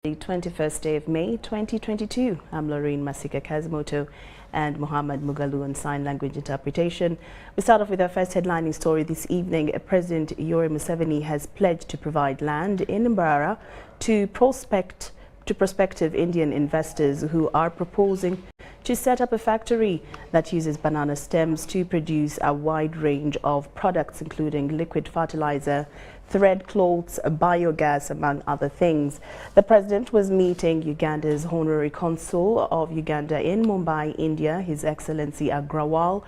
The 21st day of May 2022. I'm Lorraine Masika Kazimoto and Muhammad Mugalu on sign language interpretation. We start off with our first headlining story this evening. President Yoweri Museveni has pledged to provide land in Mbarara to prospective Indian investors who are proposing to set up a factory that uses banana stems to produce a wide range of products, including liquid fertilizer, thread cloths, biogas, among other things. The president was meeting Uganda's Honorary Consul of Uganda in Mumbai, India, His Excellency Agrawal,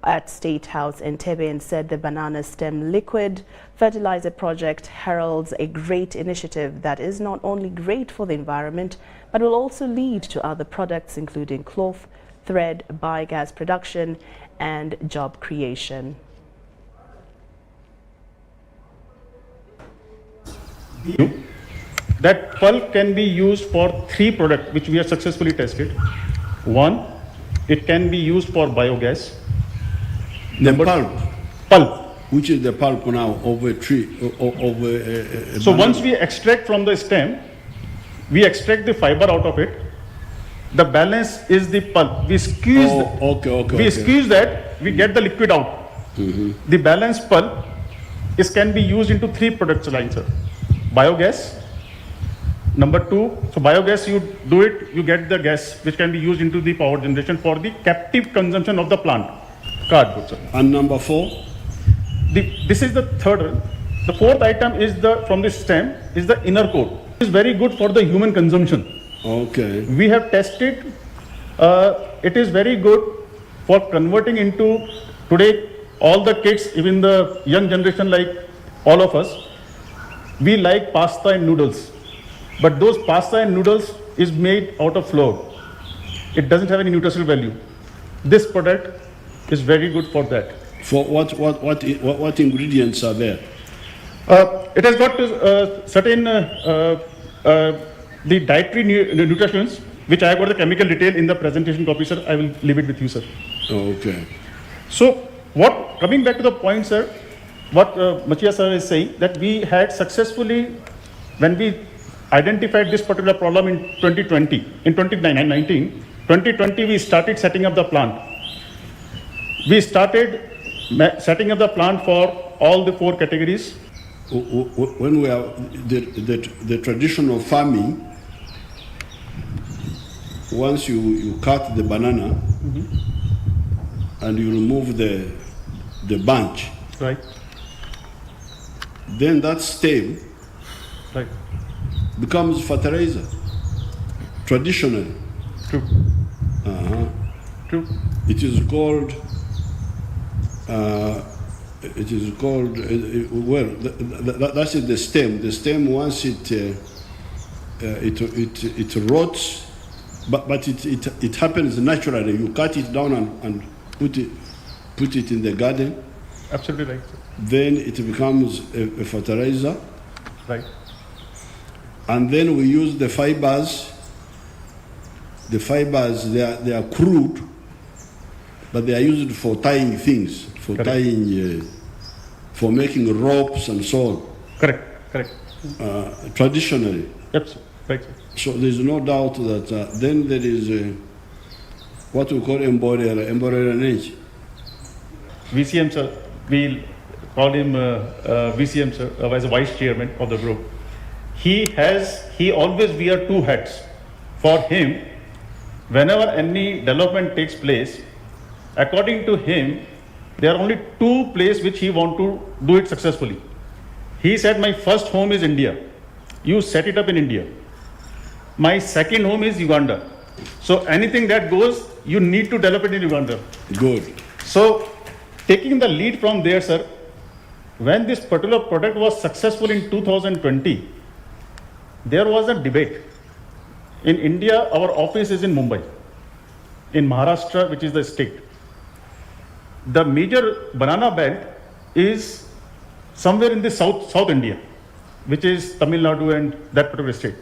at State House Entebbe, and said the banana stem liquid fertilizer project heralds a great initiative that is not only great for the environment, but will also lead to other products, including cloth, thread, biogas production, and job creation. That pulp can be used for three products which we have successfully tested. One, it can be used for biogas. The pulp. Pulp. Which is the pulp now of a tree, So once we extract from the stem, we extract the fiber out of it. The balance is the pulp. We squeeze. Squeeze that. We get the liquid out. The balance pulp can be used into three products line, sir. Biogas. Number two, so biogas, you do it, you get the gas which can be used into the power generation for the captive consumption of the plant. Cardboard, sir. And number four? This is the third one. The fourth item is from the stem is the inner coat. It is very good for the human consumption. Okay. We have tested. It is very good for converting into today all the kids, even the young generation like all of us. We like pasta and noodles, but those pasta and noodles is made out of flour. It doesn't have any nutritional value. This product is very good for that. For what ingredients are there? It has got certain the dietary nutrients, which I have got the chemical detail in the presentation copy, sir. I will leave it with you, sir. Okay. So coming back to the point, sir, what Machia sir is saying, that we had successfully, when we identified this particular problem in 2020, in 2020 we started setting up the plant. We started setting up the plant for all the four categories. When we are the traditional farming, once you cut the banana and you remove the bunch, right, then that stem right becomes fertilizer. Traditionally. True. True. It is called. That is the stem. The stem, once it rots, but it happens naturally. You cut it down and put it in the garden. Absolutely right, sir. Then it becomes a fertilizer. Right. And then we use the fibers. The fibers, they are crude, but they are used for tying things, for Correct. tying, for making ropes and so on. Correct. Traditionally. Yep, sir. Right, sir. So there is no doubt that then there is what we call embroidery. VCM, sir. We'll call him VCM, sir, as a vice chairman of the group. He always wear two hats. For him, whenever any development takes place, according to him, there are only two places which he want to do it successfully. He said, my first home is India. You set it up in India. My second home is Uganda. So anything that goes, you need to develop it in Uganda. Good. So taking the lead from there, sir, when this particular product was successful in 2020, there was a debate. In India, our office is in Mumbai, in Maharashtra, which is the state. The major banana belt is somewhere in the South India, which is Tamil Nadu and that particular state.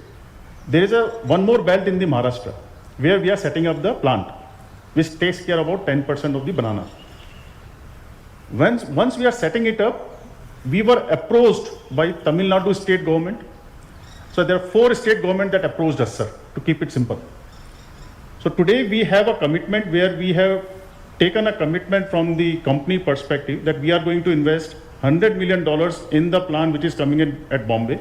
There is one more belt in the Maharashtra, where we are setting up the plant, which takes care about 10% of the banana. Once we are setting it up, we were approached by Tamil Nadu state government. So So there are 4 state governments that approached us, sir, to keep it simple. So today we have a commitment where we have taken a commitment from the company perspective that we are going to invest $100 million in the plant which is coming in at Bombay,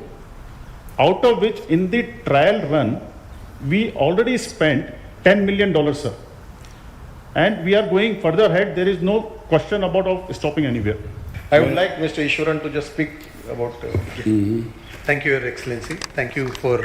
out of which in the trial run, we already spent $10 million, sir. And we are going further ahead. There is no question about of stopping anywhere. I would like Mr. Ishwaran to just speak about. Thank you, Your Excellency. Thank you for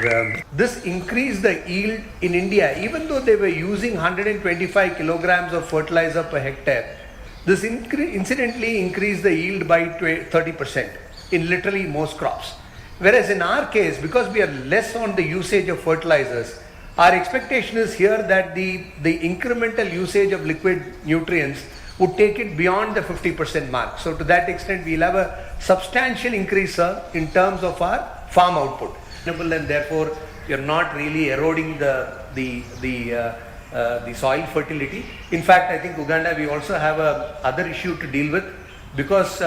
this increased the yield in India. Even though they were using 125 kilograms of fertilizer per hectare, this incidentally increased the yield by 30% in literally most crops. Whereas in our case, because we are less on the usage of fertilizers, our expectation is here that the incremental usage of liquid nutrients would take it beyond the 50% mark. So to that extent, we'll have a substantial increase, sir, in terms of our farm output. And therefore, you're not really eroding the soil fertility. In fact, I think Uganda, we also have a other issue to deal with, because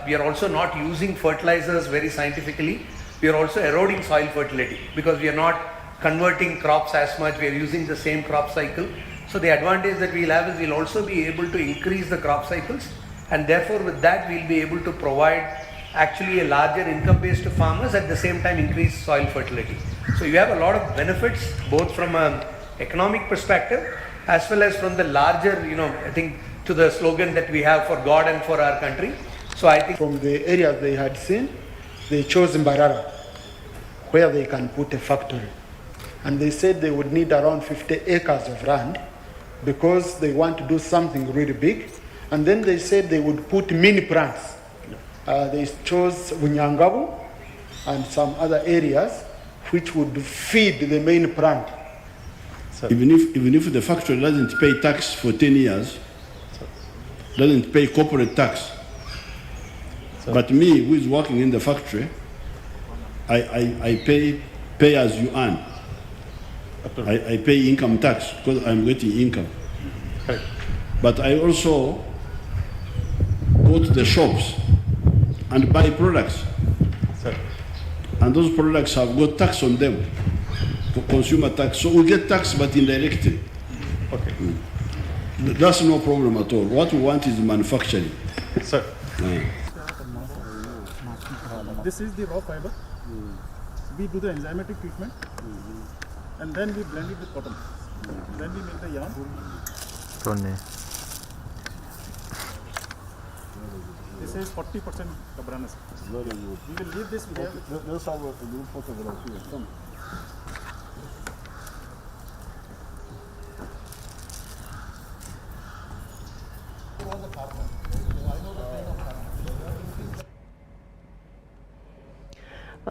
we are also not using fertilizers very scientifically. We are also eroding soil fertility because we are not converting crops as much. We are using the same crop cycle. So the advantage that we'll have is we'll also be able to increase the crop cycles, and therefore with that we'll be able to provide actually a larger income base to farmers, at the same time increase soil fertility. So you have a lot of benefits both from an economic perspective as well as from the larger, I think, to the slogan that we have for God and for our country. So I think from the areas they had seen, they chose Mbarara, where they can put a factory. And they said they would need around 50 acres of land because they want to do something really big. And then they said they would put mini plants. They chose Bunyangabu and some other areas which would feed the main plant. Even if the factory doesn't pay tax for 10 years, doesn't pay corporate tax, but me, who is working in the factory, I pay as you earn. I pay income tax because I'm getting income. Correct. But I also go to the shops and buy products. Sir. And those products have got tax on them, consumer tax. So we get tax, but indirectly. Okay. That's no problem at all. What we want is manufacturing. Sir. This is the raw fiber. We do the enzymatic treatment, and then we blend it with cotton. Then we make the yarn. This is 40% cabranas. We will leave this. Let's have a group photograph here. Come.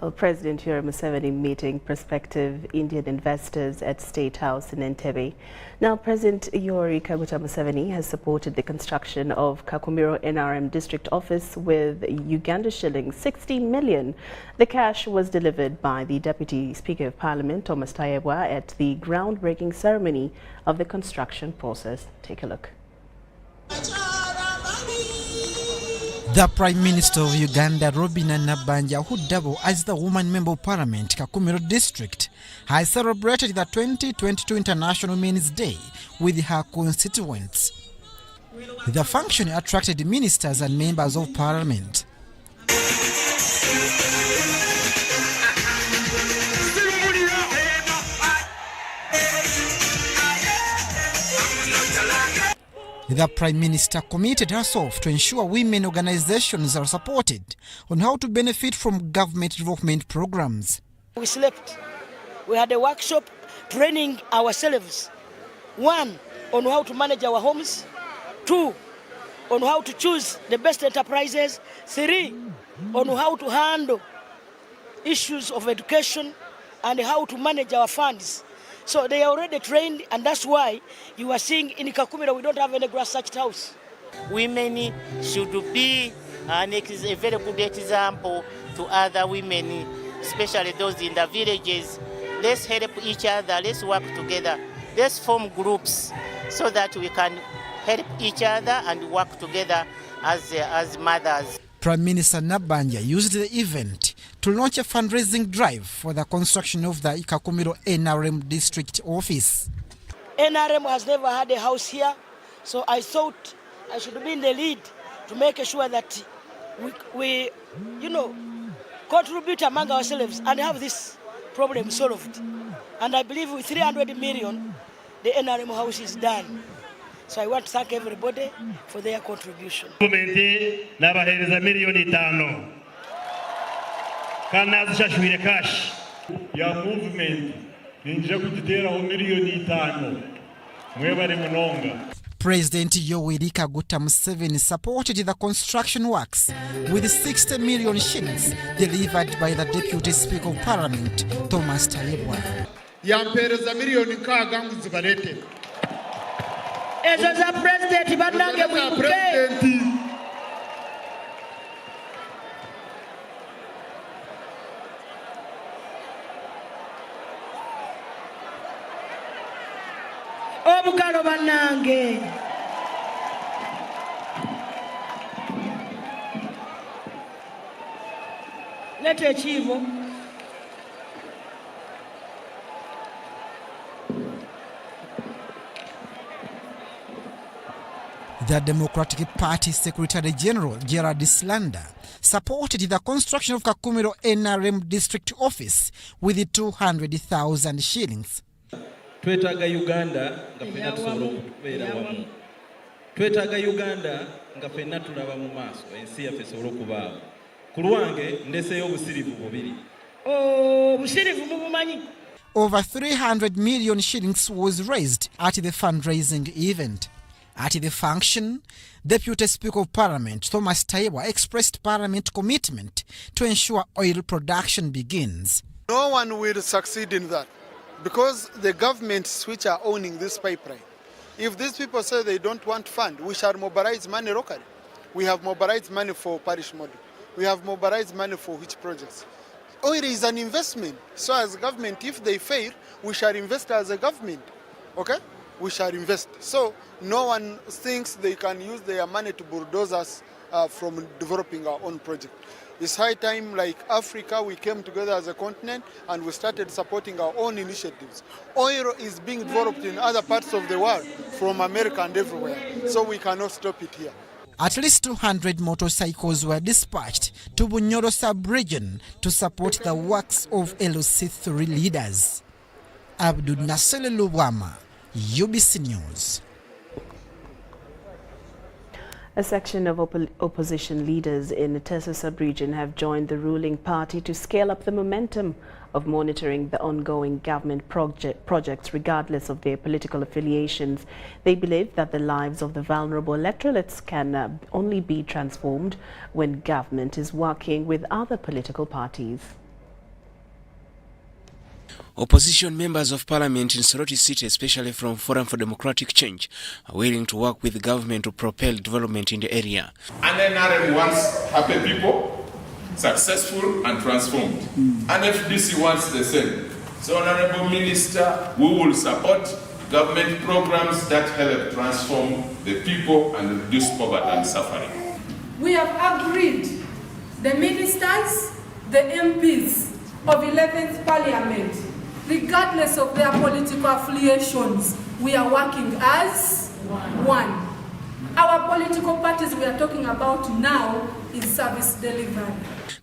Well, President Yoweri Museveni meeting prospective Indian investors at State House in Entebbe. Now, President Yoweri Kaguta Museveni has supported the construction of Kakumiro NRM district office with Uganda shillings 60 million. The cash was delivered by the Deputy Speaker of Parliament, Thomas Tayebwa, at the groundbreaking ceremony of the construction process. Take a look. The Prime Minister of Uganda, Robina Nabanja, who doubled as the woman member of Parliament, Kakumiro District, has celebrated the 2022 International Women's Day with her constituents. The function attracted ministers and members of Parliament. The Prime Minister committed herself to ensure women organizations are supported on how to benefit from government development programs. We slept. We had a workshop training ourselves. 1, on how to manage our homes. 2, on how to choose the best enterprises. 3, on how to handle issues of education and how to manage our funds. So they are already trained, and that's why you are seeing in Kakumiro we don't have any grass-thatched house. Women should be a very good example to other women, especially those in the villages. Let's help each other, let's work together, let's form groups so that we can help each other and work together as mothers. Prime Minister Nabanja used the event to launch a fundraising drive for the construction of the Kakumiro NRM district office. NRM has never had a house here, so I thought I should be in the lead to make sure that we contribute among ourselves and have this problem solved. And I believe with 300 million, the NRM house is done. So I want to thank everybody for their contribution. Nabahereza milioni 5 kana zishashwire cash ya movement ninja kutitera milioni 5 mwebale munonga. President Yoweri Kaguta Museveni supported the construction works with 60 million shillings delivered by the Deputy Speaker of Parliament, Thomas Tayebwa. Yampereza milioni 6 nguzibarete. Ezo za president banange mwibuke. Obukalo banange. Lete ekiibo. The Democratic Party Secretary General Gerard Slander supported the construction of Kakumiro NRM district office with 200,000 shillings. Twetaga Uganda nga fena tusobola okubeera wamu. Twetaga Uganda nga fena tulaba mu maaso ensi yaffe esobola okubaawo. Ku lwange ndeseeyo obusirivu bubiri. Obusirivu mubumanyi. Over 300 million shillings was raised at the fundraising event. At the function, Deputy Speaker of Parliament Thomas Tayebwa expressed Parliament commitment to ensure oil production begins. No one will succeed in that because the governments which are owning this pipeline, if these people say they don't want fund, we shall mobilize money locally. We have mobilized money for parish model. We have mobilized money for which projects. Oil is an investment. So as government, if they fail, we shall invest as a government. Okay? We shall invest. So no one thinks they can use their money to bulldoze us from developing our own project. It's high time, like Africa, we came together as a continent and we started supporting our own initiatives. Oil is being developed in other parts of the world, from America and everywhere, so we cannot stop it here. At least 200 motorcycles were dispatched to Bunyoro sub-region to support the works of LOC3 leaders. Abdul Nasser Lubwama, UBC News. A section of opposition leaders in the Teso sub-region have joined the ruling party to scale up the momentum of monitoring the ongoing government projects regardless of their political affiliations. They believe that the lives of the vulnerable electorates can only be transformed when government is working with other political parties. Opposition members of parliament in Soroti City, especially from Forum for Democratic Change, are willing to work with the government to propel development in the area. And NRM wants happy people, successful and transformed. And FDC wants the same. So, Honorable Minister, we will support government programs that help transform the people and reduce poverty and suffering. We have agreed, the ministers, the MPs of 11th Parliament, regardless of their political affiliations, we are working as one. Our political parties we are talking about now is service delivery.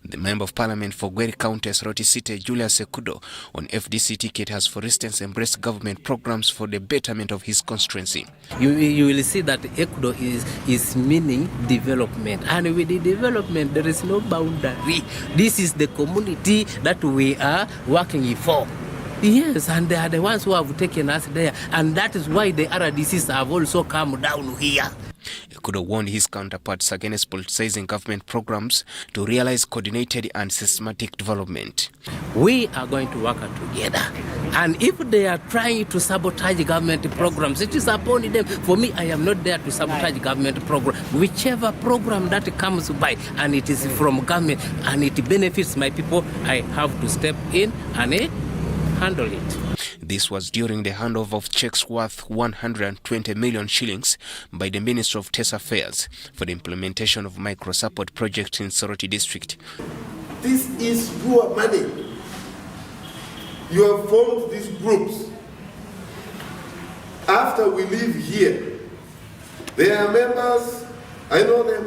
The Member of Parliament for Gweri County, Soroti City, Julius Sekudo, on FDC ticket has, for instance, embraced government programs for the betterment of his constituency. You will see that Ekudo is meaning development, and with the development there is no boundary. This is the community that we are working for. Yes, and they are the ones who have taken us there, and that is why the RDCs have also come down here. Ekudo warned his counterparts against politicizing government programs to realize coordinated and systematic development. We are going to work together, and if they are trying to sabotage government programs, it is upon them. For me, I am not there to sabotage government program. Whichever program that comes by and it is from government and it benefits my people, I have to step in and handle it. This was during the handover of checks worth 120 million shillings by the Minister of Teso Affairs for the implementation of micro-support projects in Soroti district. This is your money. You have formed these groups. After we leave here, they are members, I know them,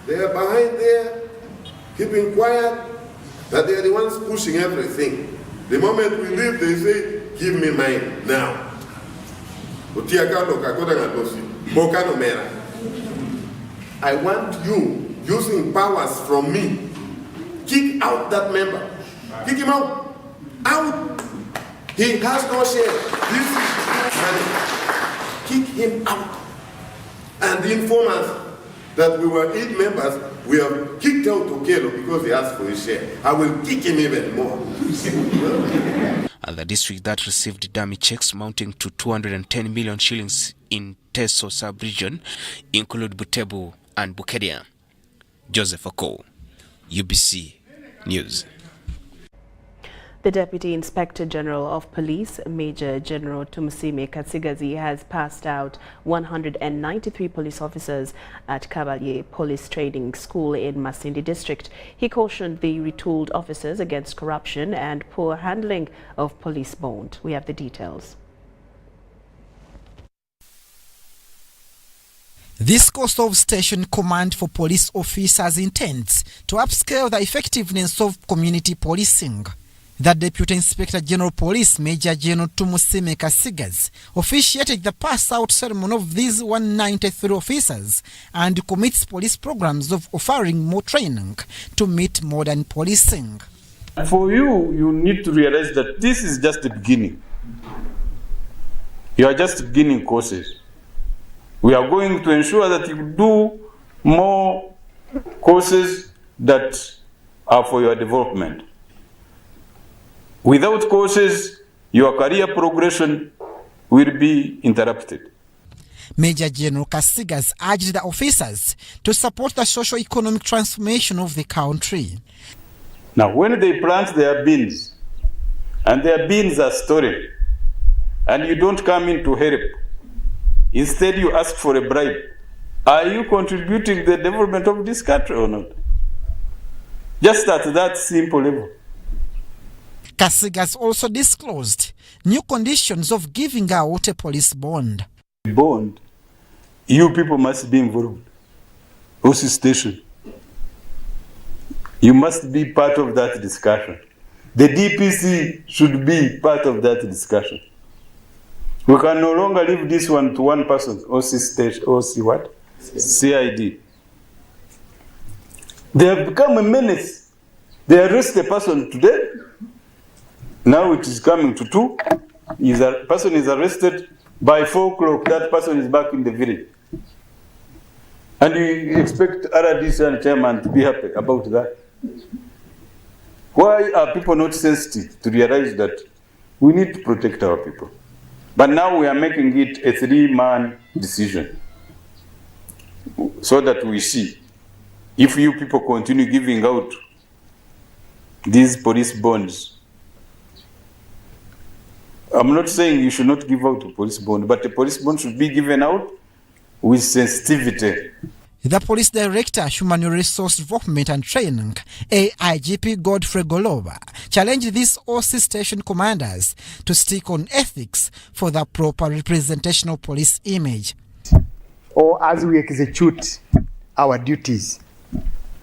they are behind there, keeping quiet, that they are the ones pushing everything. The moment we leave, they say, give me mine now. I want you, using powers from me, kick out that member. Kick him out. Out. He has no share. This is money. Kick him out. And inform us that we were 8 members, we have kicked out Okelo because he asked for his share. I will kick him even more. Other districts that received dummy checks amounting to 210 million shillings in Teso sub-region include Butebu and Bukedia. Joseph Oko, UBC News. The Deputy Inspector General of Police, Major General Tumusime Katsigazi, has passed out 193 police officers at Kabalye Police Training School in Masindi District. He cautioned the retooled officers against corruption and poor handling of police bond. We have the details. This course of station command for police officers intends to upscale the effectiveness of community policing. The Deputy Inspector General Police, Major General Tumusime Katsigazi, officiated the pass-out ceremony of these 193 officers and commits police programs of offering more training to meet modern policing. For you, you need to realize that this is just the beginning. You are just beginning courses. We are going to ensure that you do more courses that are for your development. Without courses, your career progression will be interrupted. Major General Katsigazi urged the officers to support the socio-economic transformation of the country. Now, when they plant their beans, and their beans are stolen, and you don't come in to help, instead you ask for a bribe, are you contributing to the development of this country or not? Just at that simple level. Katsigazi also disclosed new conditions of giving out a police bond. Bond, you people must be involved. OC station, you must be part of that discussion. The DPC should be part of that discussion. We can no longer leave this one to one person, OC station, OC what? CID. They have become a menace. They arrest a person today. Now it is coming to 2. A person is arrested by 4 o'clock. That person is back in the village. And you expect RDC and chairman to be happy about that. Why are people not sensitive to realize that we need to protect our people? But now we are making it a 3-man decision so that we see if you people continue giving out these police bonds. I'm not saying you should not give out a police bond, but a police bond should be given out with sensitivity. The Police Director, Human Resource Development and Training, AIGP Godfrey Goloba, challenged these OC station commanders to stick on ethics for the proper representation of police image. Or as we execute our duties,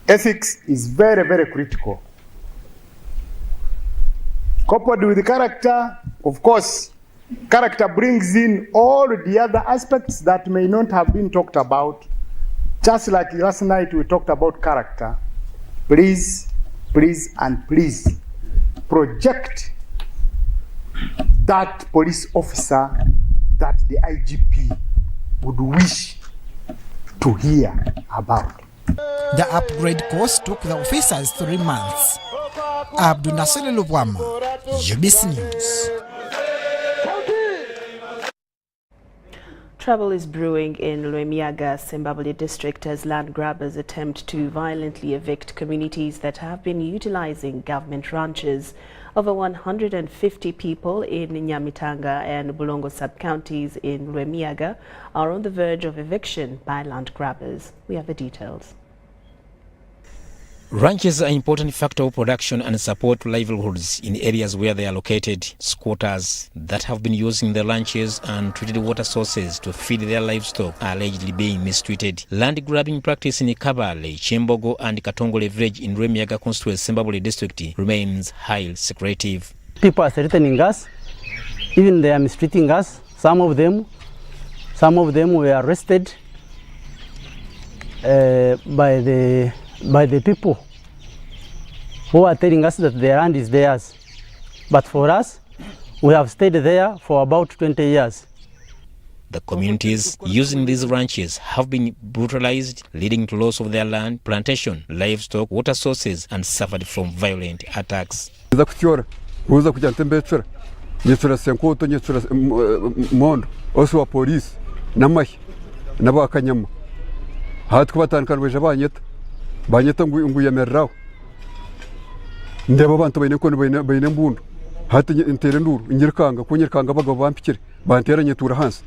ethics is very, very critical. Coupled with the character, of course, character brings in all the other aspects that may not have been talked about. Just like last night we talked about character. Please, please, and please project that police officer that the IGP would wish to hear about. The upgrade course took the officers 3 months. Abdul Nasir Lubwama, UBC News. Trouble is brewing in Lwemiaga, Sembabule district as land grabbers attempt to violently evict communities that have been utilizing government ranches. Over 150 people in Nyamitanga and Bulongo sub-counties in Rwemiyaga are on the verge of eviction by land grabbers. We have the details. Ranches are an important factor of production and support livelihoods in areas where they are located. Squatters that have been using the ranches and treated water sources to feed their livestock are allegedly being mistreated. Land grabbing practice in Kabale, Chembogo and Katongole village in Rwemiyaga constituency, Sembabule district remains highly secretive. People are threatening us, even they are mistreating us. Some of them were arrested by the people who are telling us that the land is theirs. But for us, we have stayed there for about 20 years. The communities using these ranches have been brutalized, leading to loss of their land, plantation, livestock, water sources, and suffered from violent attacks. banyeta nguyemerraho ndeba abantu bayine mbundu hati intere nduru nyirkanga bagabo bampikire banteranye tura hansi.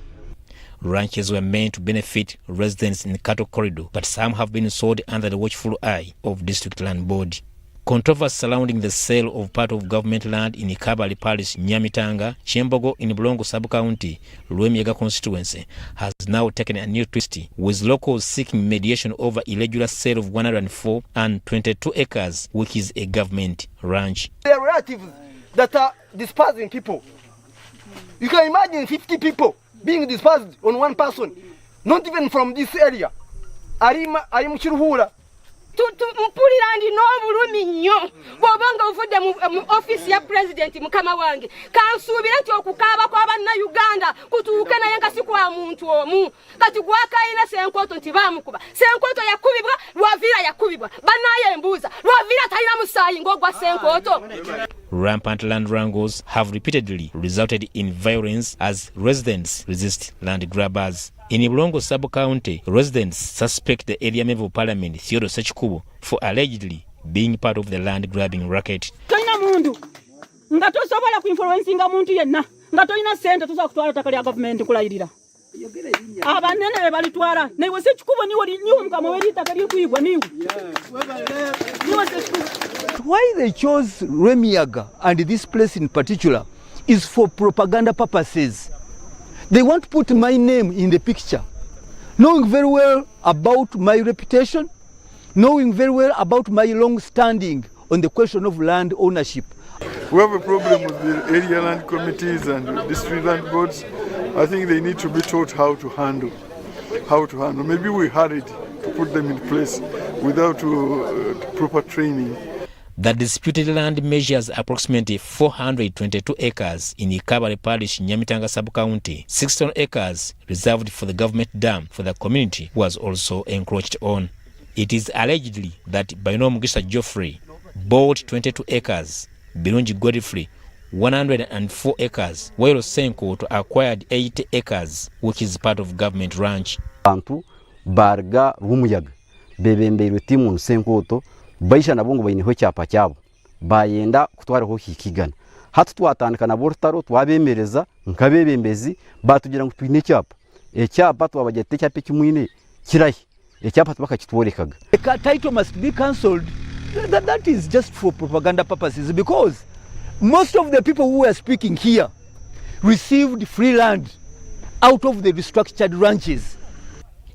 Ranches were meant to benefit residents in the cattle corridor, but some have been sold under the watchful eye of District Land Board. Controversy surrounding the sale of part of government land in Kabale Parish, Nyamitanga, Chembogo in Bulongo sub-county, Rwemiyaga constituency has now taken a new twist, with locals seeking mediation over irregular sale of 104 and 22 acres, which is a government ranch. There are relatives that are dispersing people. You can imagine 50 people being dispersed on one person, not even from this area. Ari mukiruhura. Mpulirandi n'obulumi nnyo bw'obanga ovudde mu office ya president mukama wange kansuubira nti okukaaba kw'Abannayuganda kutuuke naye nga si kwa muntu omu kati gwakayina Senkoto nti baamukuba Senkoto yakubibwa Lwavira yakubibwa bannaye embuuza Lwavira talina musaayi ng'ogwa Senkoto. Rampant land wrangles have repeatedly resulted in violence as residents resist land grabbers. In Bulongo sub-county, residents suspect the area member of parliament, Theodore Sechikubo, for allegedly being part of the land grabbing racket. Toina mundu nga tosobola kuinfluencinga muntu yenna nga toina sente tuza kutwala ttaka lya government kulayirira abanene be balitwala naiwe Sechikubo niwe mukama w'ettaka ly'okuyigwa niwe. Why they chose Rwemiyaga and this place in particular is for propaganda purposes. They want to put my name in the picture, knowing very well about my reputation, knowing very well about my long standing on the question of land ownership. We have a problem with the area land committees and district land boards. I think they need to be taught how to handle. Maybe we hurried to put them in place without proper training. The disputed land measures approximately 422 acres in Kabale Parish, Nyamitanga sub-county. 16 acres reserved for the government dam for the community was also encroached on. It is allegedly that Baino Mugisha Geoffrey bought 22 acres, Birungi Godfrey 104 acres, while Senkoto acquired 80 acres, which is part of government ranch. Bantu barga Rwemiyaga bebembeirwe timu Senkoto baisha nabo ngo bayineho cyapa cyabo bayenda kutwaraho hikigana hatu twatandika nabo rutaro twabemereza nkabebembezi batugira ngo twine cyapa cyapa twabagete cyapa kimwine kirahi cyapa bakakitworekaga. The title must be cancelled. That is just for propaganda purposes, because most of the people who are speaking here received free land out of the restructured ranches.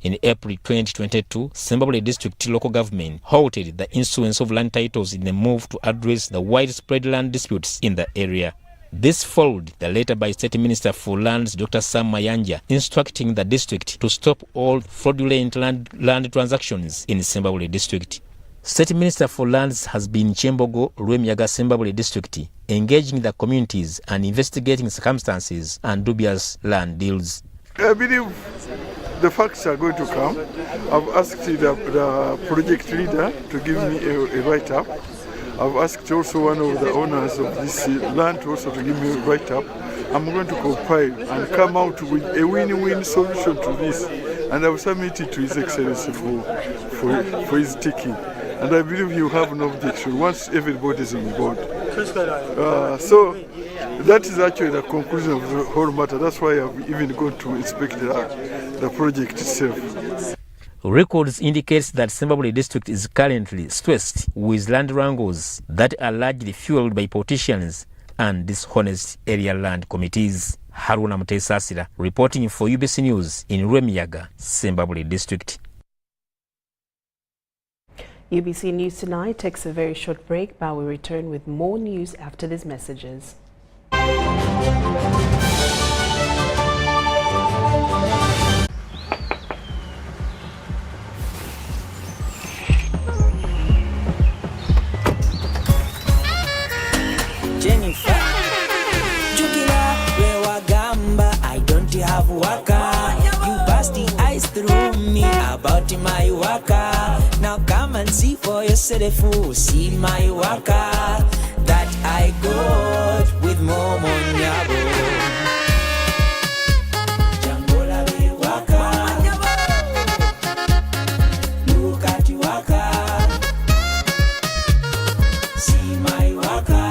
In April 2022, Sembabule district local government halted the issuance of land titles in a move to address the widespread land disputes in the area. This followed the letter by State Minister for Lands Dr. Sam Mayanja instructing the district to stop all fraudulent land transactions in Sembabule district. State Minister for Lands has been in Chembogo, Rwemiyaga, Sembabule district, engaging the communities and investigating circumstances and dubious land deals. I believe the facts are going to come. I've asked the project leader to give me a write-up. I've asked also one of the owners of this land also to give me a write-up. I'm going to compile and come out with a win-win solution to this. And I will submit it to His Excellency for his taking. And I believe he will have no objection once everybody is on board. So that is actually the conclusion of the whole matter. That's why I've even gone to inspect the project itself. Records indicates that Sembabule district is currently stressed with land wrangles that are largely fueled by politicians and dishonest area land committees. Haruna Mutesasira reporting for UBC News in Rwemiyaga, Sembabule district. UBC News Tonight takes a very short break, but we return with more news after these messages. Jennifer, Jukila, Rewagamba, I don't have waka. You bust the eyes through me about my waka. Now come and see for yourself, see my waka that I got with Momo Nyabo. Jangola be waka, look at you waka, see my waka.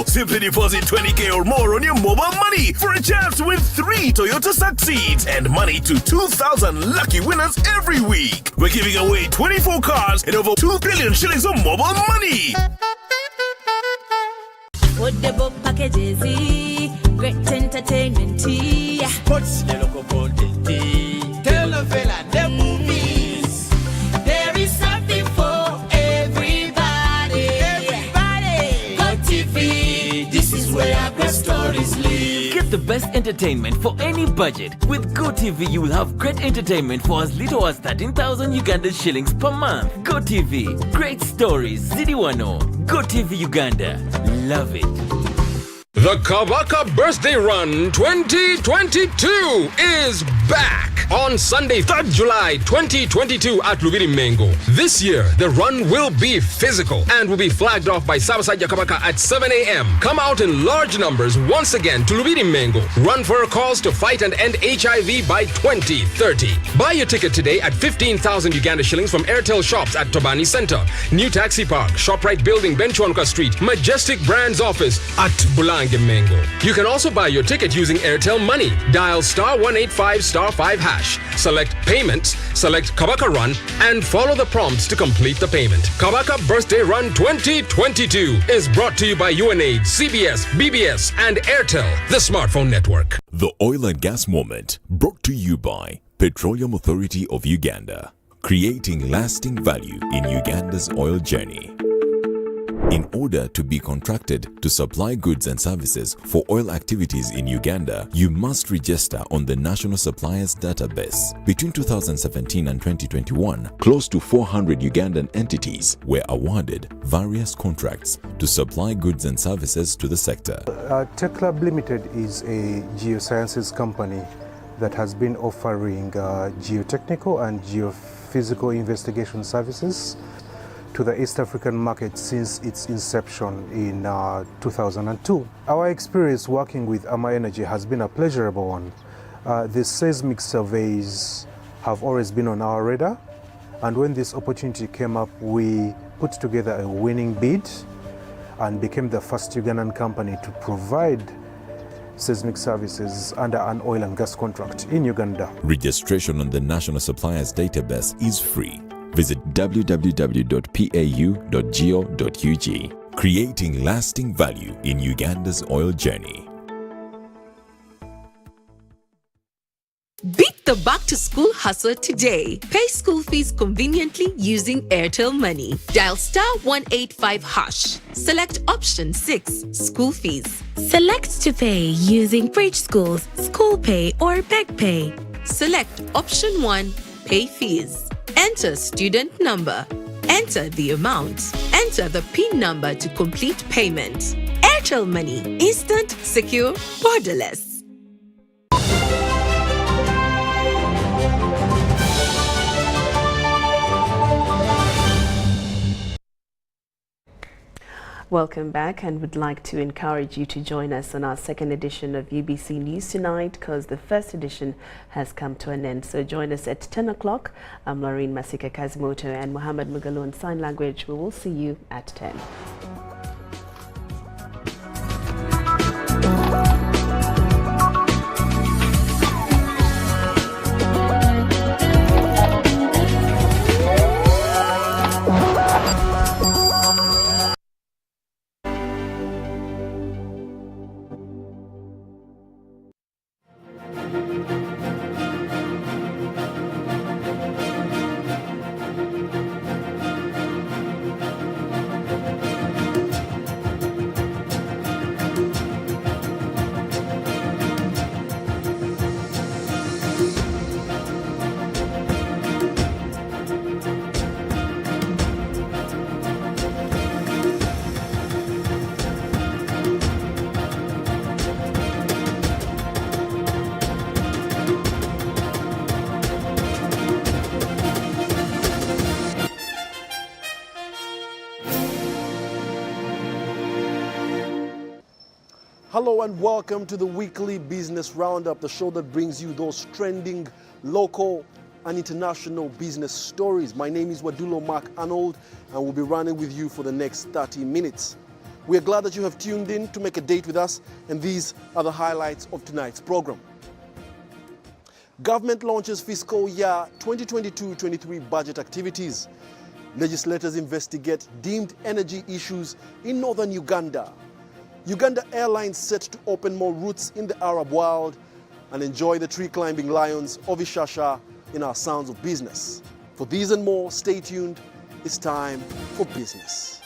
Simply deposit 20K or more on your mobile money for a chance to win 3 Toyota Succeeds and money to 2,000 lucky winners every week. We're giving away 24 cars and over 2 billion shillings of mobile money. What the book packages, great entertainment, sports, the local content, telenovela, the movies. There is something for everybody. Go TV. This is where our best stories live. Get the best entertainment for any budget. With GoTV, you will have great entertainment for as little as 13,000 Ugandan shillings per month. GoTV, great stories. Zidiwano, GoTV Uganda. Love it. The Kabaka Birthday Run 2022 is back on Sunday, 3rd July 2022 at Lubiri Mengo. This year, the run will be physical and will be flagged off by Sabasajja Kabaka at 7 a.m. Come out in large numbers once again to Lubiri Mengo. Run for a cause to fight and end HIV by 2030. Buy your ticket today at 15,000 Uganda shillings from Airtel shops at Tobani Center, New Taxi Park, ShopRite Building, Benchwanka Street, Majestic Brands Office at Bulange Mengo. You can also buy your ticket using Airtel Money. Dial *185*5#. Select Payments, select Kabaka Run, and follow the prompts to complete the payment. Kabaka Birthday Run 2022 is brought to you by UNAID, CBS, BBS, and Airtel, the smartphone network. The Oil and Gas Moment, brought to you by Petroleum Authority of Uganda, creating lasting value in Uganda's oil journey. In order to be contracted to supply goods and services for oil activities in Uganda, you must register on the National Suppliers Database. Between 2017 and 2021, close to 400 Ugandan entities were awarded various contracts to supply goods and services to the sector. Tech Lab Limited is a geosciences company that has been offering geotechnical and geophysical investigation services to the East African market since its inception in 2002. Our experience working with Ama Energy has been a pleasurable one. The seismic surveys have always been on our radar, and when this opportunity came up, we put together a winning bid and became the first Ugandan company to provide seismic services under an oil and gas contract in Uganda. Registration on the National Suppliers Database is free. Visit www.pau.go.ug, creating lasting value in Uganda's oil journey. Beat the back-to-school hustle today. Pay school fees conveniently using Airtel Money. Dial *185#. Select option 6, school fees. Select to pay using Bridge Schools, School Pay or Beg Pay. Select option 1, pay fees. Enter student number. Enter the amount. Enter the PIN number to complete payment. Airtel Money. Instant, secure, borderless. Welcome back, and would like to encourage you to join us on our second edition of UBC News Tonight, because the first edition has come to an end. So join us at 10 o'clock. I'm Laureen Masika Kazimoto and Mohammed Mugalu on Sign Language. We will see you at 10. Hello and welcome to the weekly business roundup, the show that brings you those trending local and international business stories. My name is Wadulo Mark Arnold, and we'll be running with you for the next 30 minutes. We are glad that you have tuned in to make a date with us, and these are the highlights of tonight's program. Government launches fiscal year 2022-23 budget activities. Legislators investigate deemed energy issues in northern Uganda. Uganda Airlines set to open more routes in the Arab world, and enjoy the tree-climbing lions of Ishasha in our Sounds of Business. For these and more, stay tuned. It's time for business.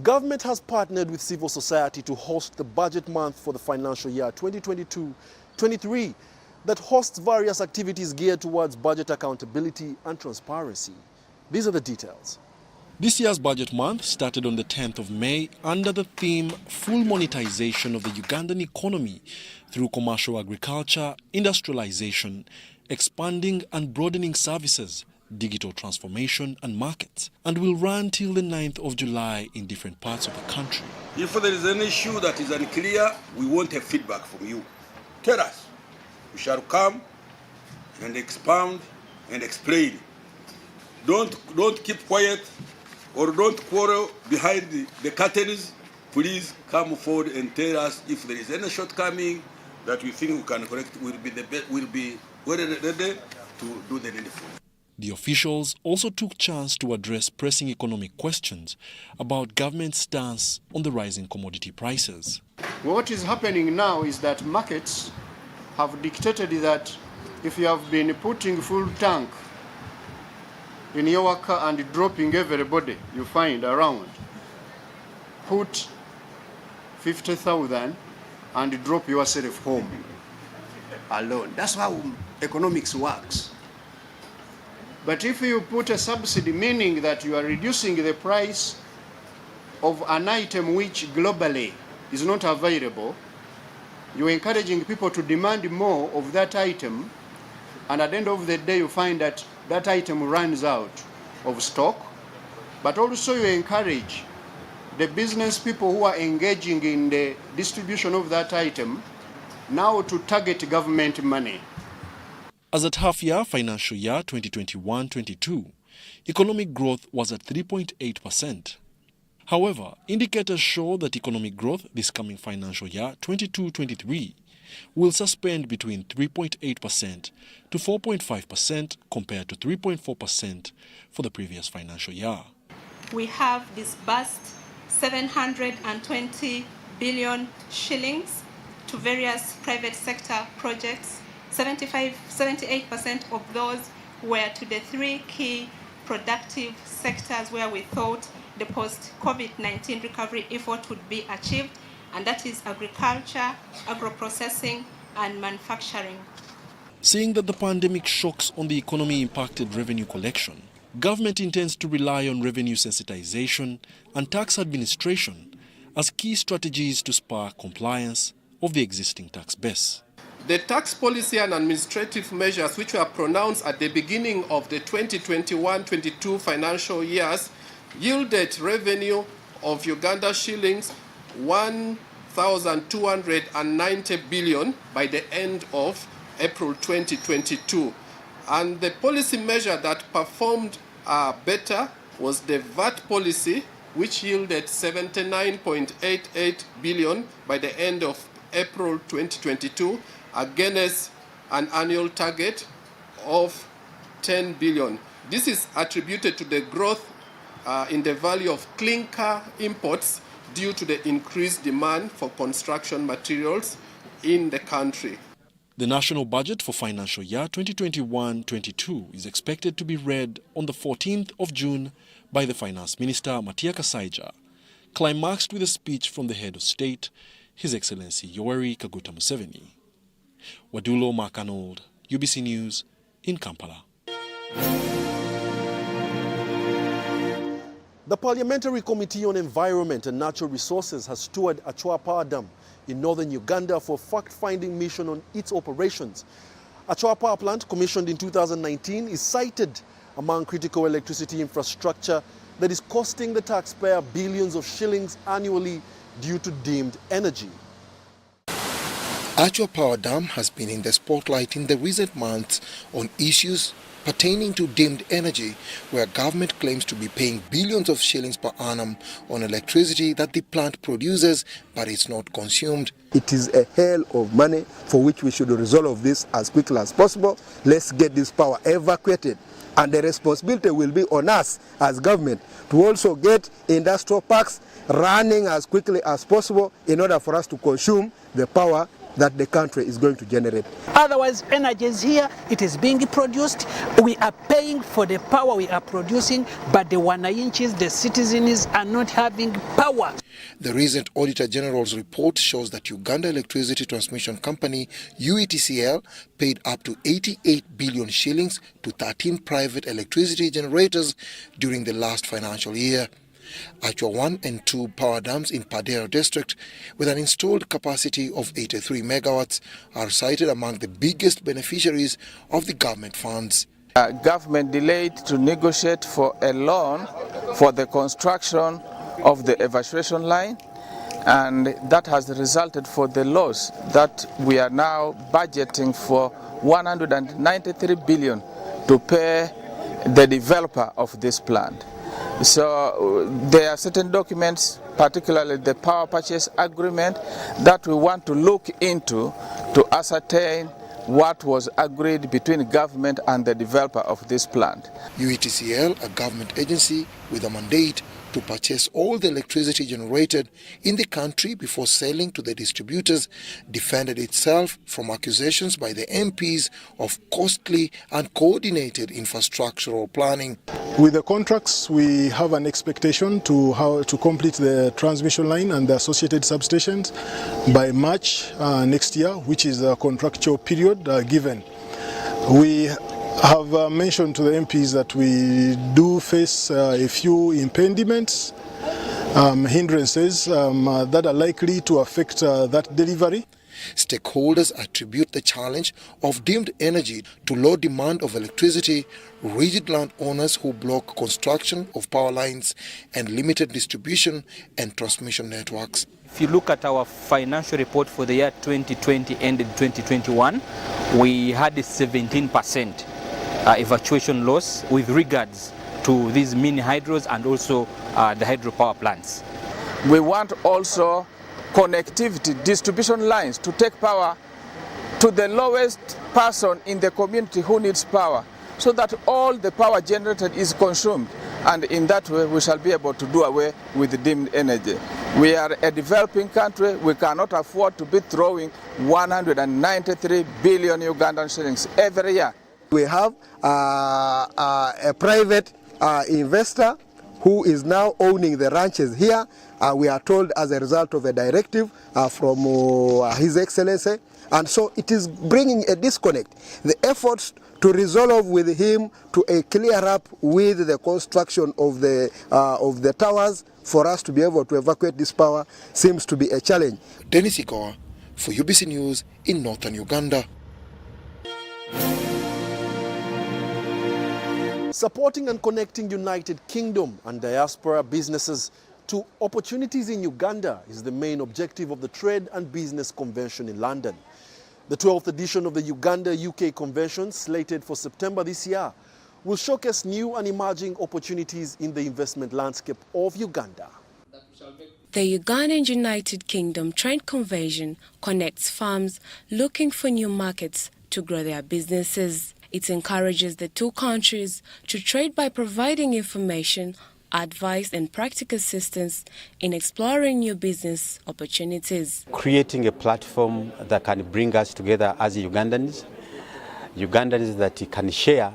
Government has partnered with civil society to host the budget month for the financial year 2022-23 that hosts various activities geared towards budget accountability and transparency. These are the details. This year's budget month started on the 10th of May under the theme Full Monetization of the Ugandan Economy through Commercial Agriculture, Industrialization, Expanding and Broadening Services, Digital Transformation and Markets, and will run till the 9th of July in different parts of the country. If there is an issue that is unclear, we want a feedback from you. Tell us. We shall come and expound and explain. Don't keep quiet. Or don't quarrel behind the curtains. Please come forward and tell us if there is any shortcoming that we think we can correct. We'll be ready to do the needful. The officials also took chance to address pressing economic questions about government's stance on the rising commodity prices. What is happening now is that markets have dictated that if you have been putting full tank in your car and dropping everybody you find around, put 50,000 and drop yourself home alone. That's how economics works. But if you put a subsidy, meaning that you are reducing the price of an item which globally is not available, you're encouraging people to demand more of that item, and at the end of the day you find that that item runs out of stock. But also you encourage the business people who are engaging in the distribution of that item now to target government money. As at half-year financial year 2021-22, economic growth was at 3.8%. However, indicators show that economic growth this coming financial year 22-23 will suspend between 3.8% to 4.5% compared to 3.4% for the previous financial year. We have disbursed 720 billion shillings to various private sector projects. 78% of those were to the three key productive sectors where we thought the post-COVID-19 recovery effort would be achieved, and that is agriculture, agro-processing, and manufacturing. Seeing that the pandemic shocks on the economy impacted revenue collection, government intends to rely on revenue sensitization and tax administration as key strategies to spur compliance of the existing tax base. The tax policy and administrative measures which were pronounced at the beginning of the 2021-22 financial years yielded revenue of Uganda shillings 1,290 billion by the end of April 2022. And the policy measure that performed better was the VAT policy, which yielded 79.88 billion by the end of April 2022, against an annual target of 10 billion. This is attributed to the growth in the value of clinker imports due to the increased demand for construction materials in the country. The national budget for financial year 2021-22 is expected to be read on the 14th of June by the Finance Minister Matia Kasaija, climaxed with a speech from the head of state, His Excellency Yoweri Kaguta Museveni. Wadulo Markanold, UBC News in Kampala. The Parliamentary Committee on Environment and Natural Resources has toured Achua Power Dam in northern Uganda for a fact-finding mission on its operations. Achua Power Plant, commissioned in 2019, is cited among critical electricity infrastructure that is costing the taxpayer billions of shillings annually due to dimmed energy. Achua Power Dam has been in the spotlight in the recent months on issues pertaining to dimmed energy, where government claims to be paying billions of shillings per annum on electricity that the plant produces, but it's not consumed. It is a hell of money for which we should resolve this as quickly as possible. Let's get this power evacuated. And the responsibility will be on us as government to also get industrial parks running as quickly as possible in order for us to consume the power that the country is going to generate. Otherwise, energy is here, it is being produced, we are paying for the power we are producing, but the wananchis, the citizens are not having power. The recent Auditor General's report shows that Uganda Electricity Transmission Company, UETCL, paid up to 88 billion shillings to 13 private electricity generators during the last financial year. Achua 1 and 2 power dams in Padera district, with an installed capacity of 83 megawatts, are cited among the biggest beneficiaries of the government funds. Government delayed to negotiate for a loan for the construction of the evacuation line, and that has resulted for the loss that we are now budgeting for 193 billion to pay the developer of this plant. So there are certain documents, particularly the power purchase agreement, that we want to look into to ascertain what was agreed between government and the developer of this plant. UETCL, a government agency with a mandate to purchase all the electricity generated in the country before selling to the distributors, defended itself from accusations by the MPs of costly and coordinated infrastructural planning. With the contracts, we have an expectation to complete the transmission line and the associated substations by March next year, which is the contractual period given. We have mentioned to the MPs that we do face a few impediments, hindrances that are likely to affect that delivery. Stakeholders attribute the challenge of dimmed energy to low demand of electricity, rigid landowners who block construction of power lines, and limited distribution and transmission networks. If you look at our financial report for the year 2020 ended 2021, we had a 17% evacuation loss with regards to these mini hydros and also the hydropower plants. We want also connectivity, distribution lines to take power to the lowest person in the community who needs power, so that all the power generated is consumed, and in that way we shall be able to do away with the dimmed energy. We are a developing country, we cannot afford to be throwing 193 billion Ugandan shillings every year. We have a private investor who is now owning the ranches here. We are told as a result of a directive from His Excellency, and so it is bringing a disconnect. The efforts to resolve with him to clear up with the construction of the towers for us to be able to evacuate this power seems to be a challenge. Dennis Ikoa, for UBC News in northern Uganda. Supporting and connecting United Kingdom and diaspora businesses to opportunities in Uganda is the main objective of the Trade and Business Convention in London. The 12th edition of the Uganda-UK Convention, slated for September this year, will showcase new and emerging opportunities in the investment landscape of Uganda. The Ugandan United Kingdom Trade Convention connects firms looking for new markets to grow their businesses. It encourages the two countries to trade by providing information, advice and practical assistance in exploring new business opportunities. Creating a platform that can bring us together as Ugandans that can share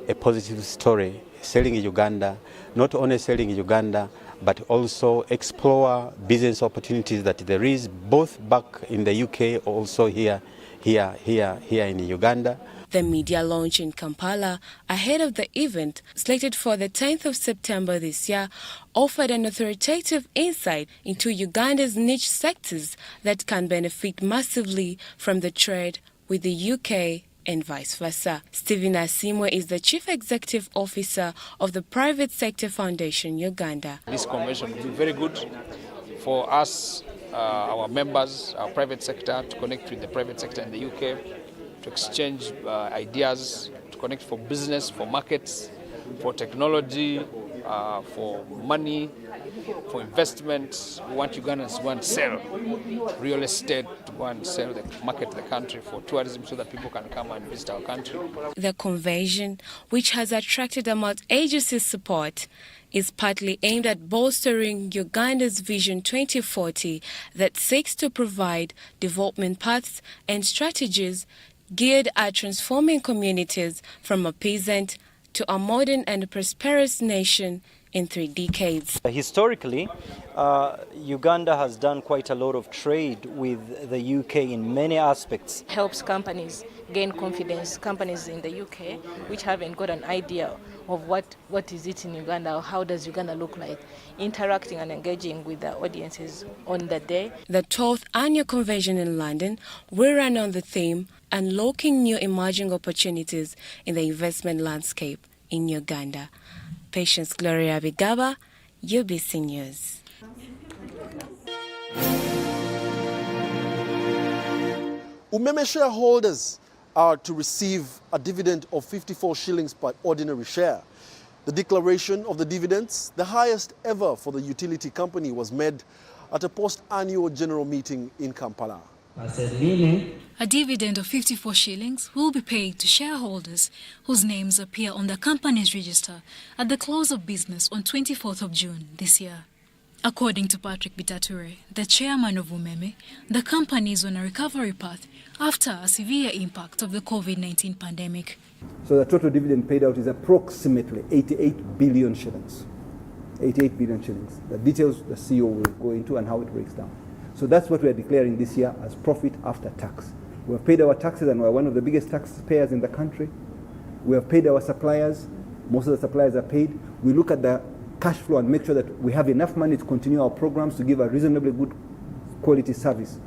a positive story, selling in Uganda, not only selling in Uganda, but also explore business opportunities that there is both back in the UK, also here in Uganda. The media launch in Kampala ahead of the event, slated for the 10th of September this year, offered an authoritative insight into Uganda's niche sectors that can benefit massively from the trade with the UK and vice versa. Stephen Asimwe is the Chief Executive Officer of the Private Sector Foundation Uganda. This convention will be very good for us, our members, our private sector, to connect with the private sector in the UK, to exchange ideas, to connect for business, for markets, for technology, for money, for investment. We want Ugandans to go and sell real estate, to go and sell the market, the country, for tourism, so that people can come and visit our country. The convention, which has attracted multi-agency support, is partly aimed at bolstering Uganda's Vision 2040 that seeks to provide development paths and strategies geared at transforming communities from a peasant to a modern and prosperous nation in 3 decades. Historically, Uganda has done quite a lot of trade with the UK in many aspects. Helps companies gain confidence, companies in the UK which haven't got an idea of what is it in Uganda, or how does Uganda look like, interacting and engaging with the audiences on the day. The 12th annual convention in London will run on the theme Unlocking New Emerging Opportunities in the Investment Landscape in Uganda. Patience Gloria Bigaba, UBC News. Umeme shareholders are to receive a dividend of 54 shillings per ordinary share. The declaration of the dividends, the highest ever for the utility company, was made at a post-annual general meeting in Kampala. A dividend of 54 shillings will be paid to shareholders whose names appear on the company's register at the close of business on 24th of June this year. According to Patrick Bitature, the chairman of Umeme, the company is on a recovery path after a severe impact of the COVID-19 pandemic. So the total dividend paid out is approximately 88 billion shillings. 88 billion shillings. The details the CEO will go into and how it breaks down. So that's what we are declaring this year as profit after tax. We have paid our taxes and we are one of the biggest taxpayers in the country. We have paid our suppliers. Most of the suppliers are paid. We look at the cash flow and make sure that we have enough money to continue our programs to give a reasonably good quality service.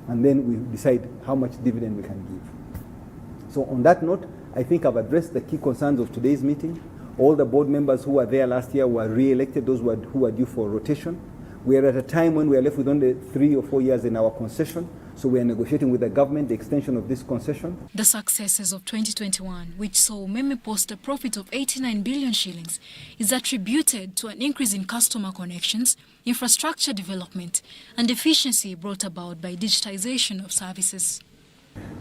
And then we decide how much dividend we can give. So on that note, I think I've addressed the key concerns of today's meeting. All the board members who were there last year were re-elected, those who were due for rotation. We are at a time when we are left with only 3 or 4 years in our concession, so we are negotiating with the government the extension of this concession. The successes of 2021, which saw Umeme post a profit of 89 billion shillings, is attributed to an increase in customer connections, infrastructure development, and efficiency brought about by digitization of services.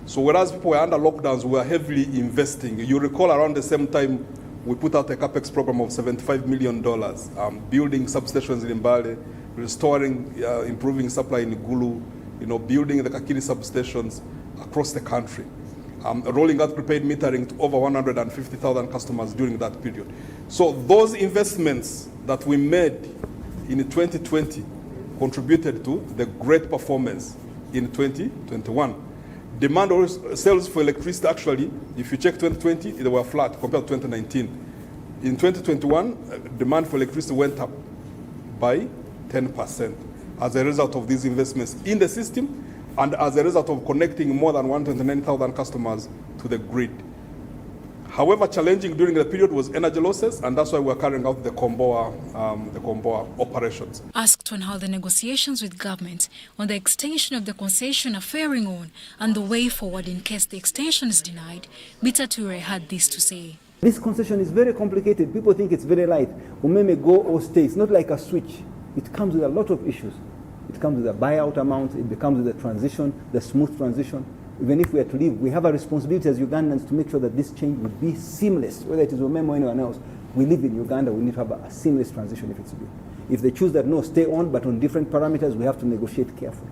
So whereas people were under lockdowns, we were heavily investing. You recall around the same time, we put out a capex program of $75 million, building substations in Mbale, restoring, improving supply in Gulu, building the Kakiri substations across the country, rolling out prepaid metering to over 150,000 customers during that period. So those investments that we made in 2020 contributed to the great performance in 2021. Demand or sales for electricity, actually, if you check 2020, they were flat compared to 2019. In 2021, demand for electricity went up by 10% as a result of these investments in the system and as a result of connecting more than 129,000 customers to the grid. However, challenging during the period was energy losses, and that's why we're carrying out the Komboa operations. Asked on how the negotiations with government on the extension of the concession are faring on and the way forward in case the extension is denied, Bita Ture had this to say. This concession is very complicated. People think it's very light. Umeme go or stay. It's not like a switch. It comes with a lot of issues. It comes with a buyout amount. It becomes with the transition, the smooth transition. Even if we are to leave, we have a responsibility as Ugandans to make sure that this change would be seamless, whether it is Umeme or anyone else. We live in Uganda, we need to have a seamless transition if it's to be. If they choose that no, stay on, but on different parameters, we have to negotiate carefully.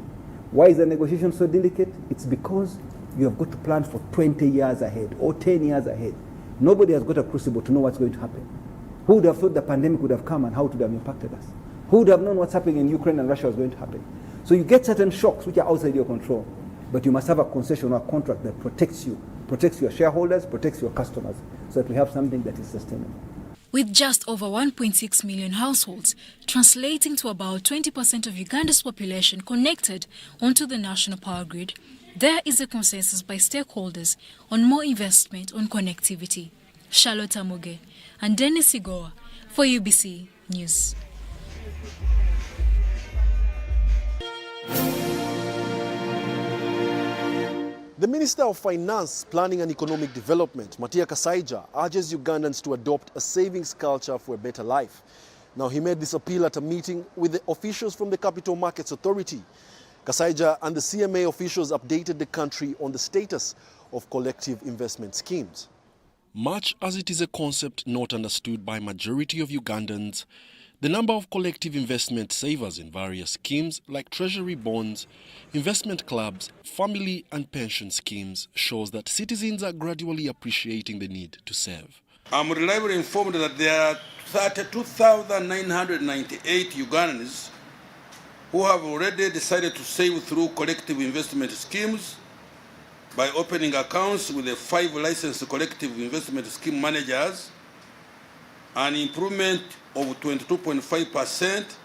Why is the negotiation so delicate? It's because you have got to plan for 20 years ahead or 10 years ahead. Nobody has got a crucible to know what's going to happen. Who would have thought the pandemic would have come and how it would have impacted us? Who would have known what's happening in Ukraine and Russia was going to happen? So you get certain shocks which are outside your control. But you must have a concession or a contract that protects you, protects your shareholders, protects your customers, so that we have something that is sustainable. With just over 1.6 million households, translating to about 20% of Uganda's population connected onto the national power grid, there is a consensus by stakeholders on more investment on connectivity. Charlotte Amuge and Dennis Igoa for UBC News. The Minister of Finance, Planning and Economic Development, Matia Kasaija, urges Ugandans to adopt a savings culture for a better life. Now, he made this appeal at a meeting with the officials from the Capital Markets Authority. Kasaija and the CMA officials updated the country on the status of collective investment schemes. Much as it is a concept not understood by majority of Ugandans, the number of collective investment savers in various schemes like treasury bonds, investment clubs, family and pension schemes shows that citizens are gradually appreciating the need to save. I'm reliably informed that there are 32,998 Ugandans who have already decided to save through collective investment schemes by opening accounts with the 5 licensed collective investment scheme managers, an improvement of 22.5%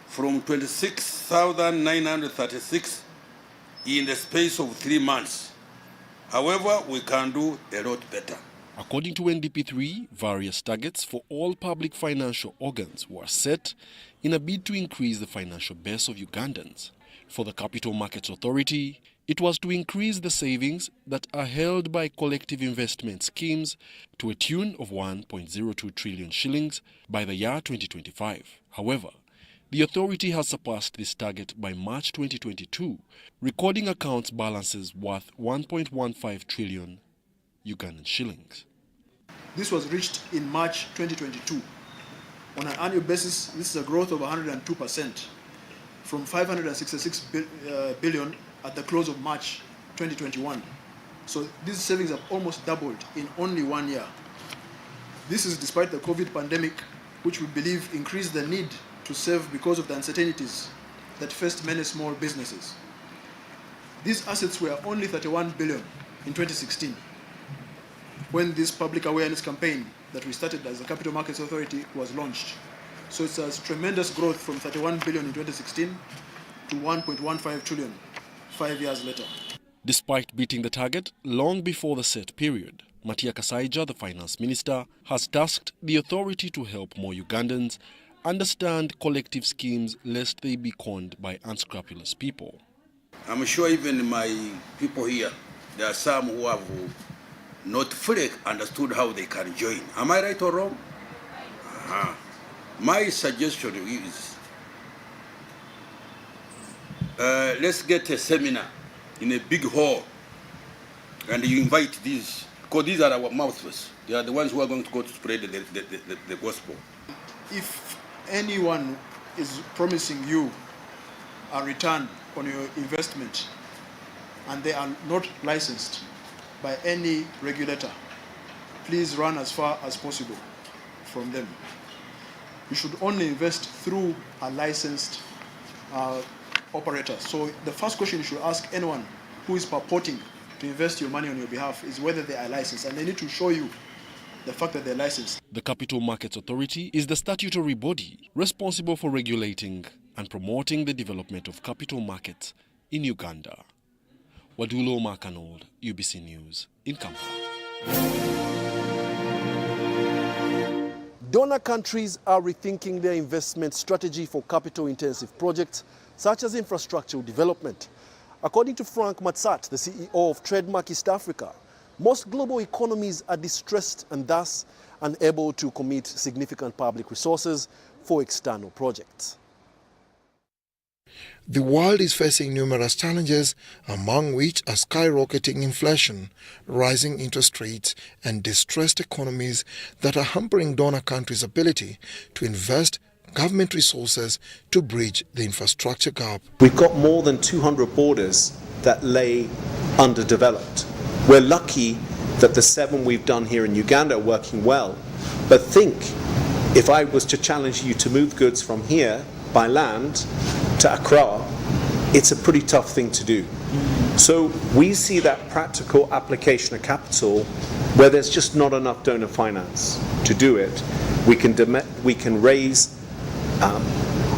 from 26,936 in the space of 3 months. However, we can do a lot better. According to NDP3, various targets for all public financial organs were set in a bid to increase the financial base of Ugandans. For the Capital Markets Authority, it was to increase the savings that are held by collective investment schemes to a tune of 1.02 trillion shillings by the year 2025. However, the authority has surpassed this target by March 2022, recording accounts balances worth 1.15 trillion Ugandan shillings. This was reached in March 2022. On an annual basis, this is a growth of 102% from 566 billion at the close of March 2021. So these savings have almost doubled in only 1 year. This is despite the COVID pandemic, which we believe increased the need to save because of the uncertainties that faced many small businesses. These assets were only 31 billion in 2016, when this public awareness campaign that we started as the Capital Markets Authority was launched. So it's a tremendous growth from 31 billion in 2016 to 1.15 trillion 5 years later. Despite beating the target long before the set period, Matia Kasaija, the finance minister, has tasked the authority to help more Ugandans understand collective schemes lest they be conned by unscrupulous people. I'm sure even my people here, there are some who have not fully understood how they can join. Am I right or wrong? My suggestion is, let's get a seminar in a big hall and you invite these, because these are our mouthpiece. They are the ones who are going to go to spread the gospel. If anyone is promising you a return on your investment and they are not licensed by any regulator, please run as far as possible from them. You should only invest through a licensed operator. So the first question you should ask anyone who is purporting to invest your money on your behalf is whether they are licensed, and they need to show you the fact that they're licensed. The Capital Markets Authority is the statutory body responsible for regulating and promoting the development of capital markets in Uganda. Wadulo Makanold, UBC News in Kampala. Donor countries are rethinking their investment strategy for capital-intensive projects such as infrastructure development. According to Frank Matsat, the CEO of Trademark East Africa, most global economies are distressed and thus unable to commit significant public resources for external projects. The world is facing numerous challenges, among which are skyrocketing inflation, rising interest rates, and distressed economies that are hampering donor countries' ability to invest government resources to bridge the infrastructure gap. We've got more than 200 borders that lay underdeveloped. We're lucky that the 7 we've done here in Uganda are working well, but think if I was to challenge you to move goods from here by land to Accra, it's a pretty tough thing to do. So we see that practical application of capital where there's just not enough donor finance to do it. We can raise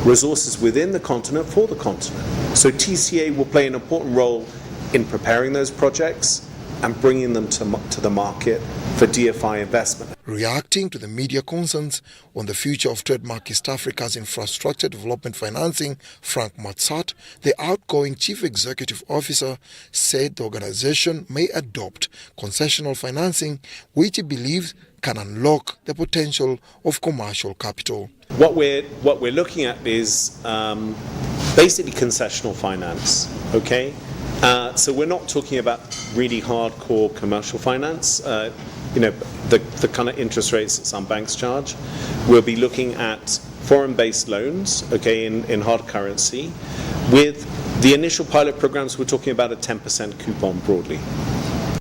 resources within the continent for the continent. So TCA will play an important role in preparing those projects and bringing them to the market for DFI investment. Reacting to the media concerns on the future of Trademark East Africa's infrastructure development financing, Frank Matsat, the outgoing chief executive officer, said the organization may adopt concessional financing, which he believes can unlock the potential of commercial capital. What we're looking at is basically concessional finance, okay? So we're not talking about really hardcore commercial finance, the kind of interest rates that some banks charge. We'll be looking at foreign-based loans, okay, in hard currency. With the initial pilot programs, we're talking about a 10% coupon broadly.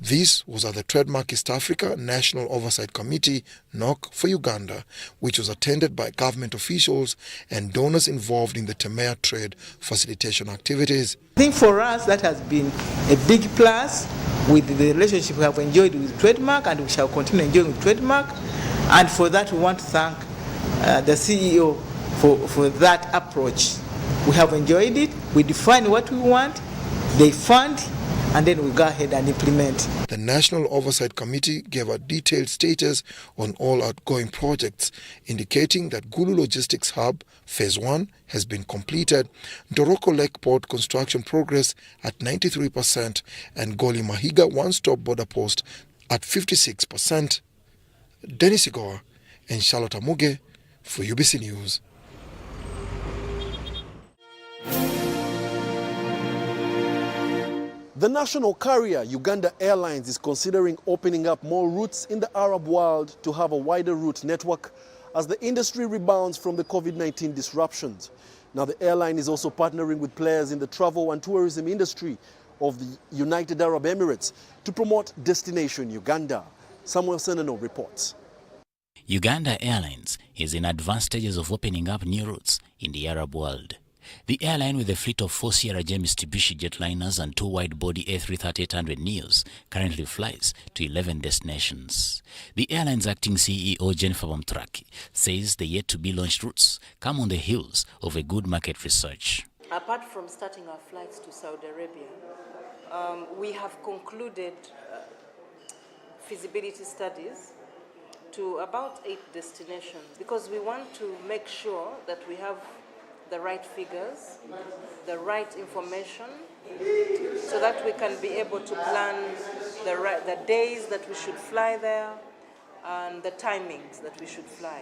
This was at the Trademark East Africa National Oversight Committee, NOC, for Uganda, which was attended by government officials and donors involved in the Temea trade facilitation activities. I think for us that has been a big plus with the relationship we have enjoyed with Trademark, and we shall continue enjoying with Trademark. And for that we want to thank the CEO for that approach. We have enjoyed it, we define what we want, they fund, and then we go ahead and implement. The National Oversight Committee gave a detailed status on all outgoing projects, indicating that Gulu Logistics Hub Phase 1 has been completed, Doroko Lake Port construction progress at 93%, and Goli Mahiga one-stop border post at 56%. Dennis Igor and Charlotte Amuge for UBC News. The national carrier Uganda Airlines is considering opening up more routes in the Arab world to have a wider route network as the industry rebounds from the COVID-19 disruptions. Now the airline is also partnering with players in the travel and tourism industry of the United Arab Emirates to promote Destination Uganda. Samuel Seneno reports. Uganda Airlines is in advanced stages of opening up new routes in the Arab world. The airline, with a fleet of 4 Sierra James Mitsubishi jetliners and 2 wide-body A330-800 Neos, currently flies to 11 destinations. The airline's acting CEO, Jennifer Bamturaki, says the yet-to-be-launched routes come on the heels of a good market research. Apart from starting our flights to Saudi Arabia, we have concluded feasibility studies to about 8 destinations because we want to make sure that we have the right figures, the right information, so that we can be able to plan the days that we should fly there and the timings that we should fly.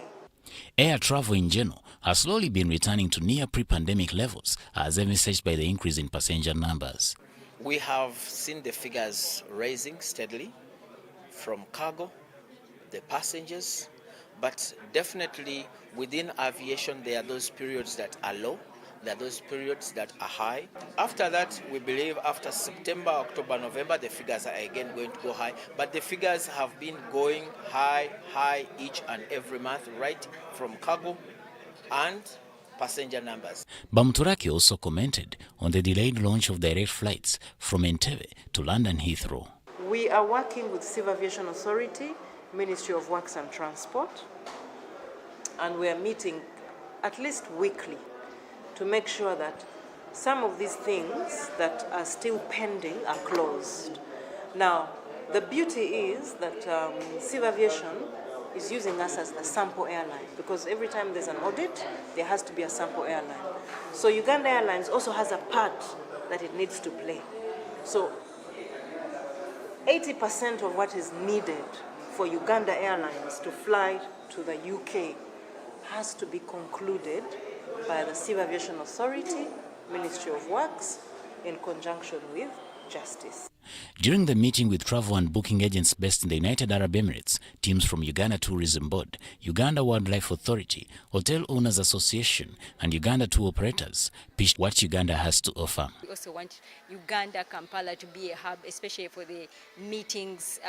Air travel in general has slowly been returning to near pre-pandemic levels, as evidenced by the increase in passenger numbers. We have seen the figures rising steadily from cargo, the passengers, but definitely within aviation there are those periods that are low, there are those periods that are high. After that, we believe after September, October, November, the figures are again going to go high, but the figures have been going high each and every month, right from cargo and passenger numbers. Bamturaki also commented on the delayed launch of direct flights from Entebbe to London Heathrow. We are working with Civil Aviation Authority, Ministry of Works and Transport, and we are meeting at least weekly to make sure that some of these things that are still pending are closed. Now, the beauty is that Aviation is using us as the sample airline, because every time there's an audit, there has to be a sample airline. So Uganda Airlines also has a part that it needs to play. So 80% of what is needed for Uganda Airlines to fly to the UK has to be concluded by the Civil Aviation Authority, Ministry of Works, in conjunction with Justice. During the meeting with travel and booking agents based in the United Arab Emirates, teams from Uganda Tourism Board, Uganda Wildlife Authority, Hotel Owners Association, and Uganda Tour Operators pitched what Uganda has to offer. We also want Uganda, Kampala to be a hub, especially for the meetings,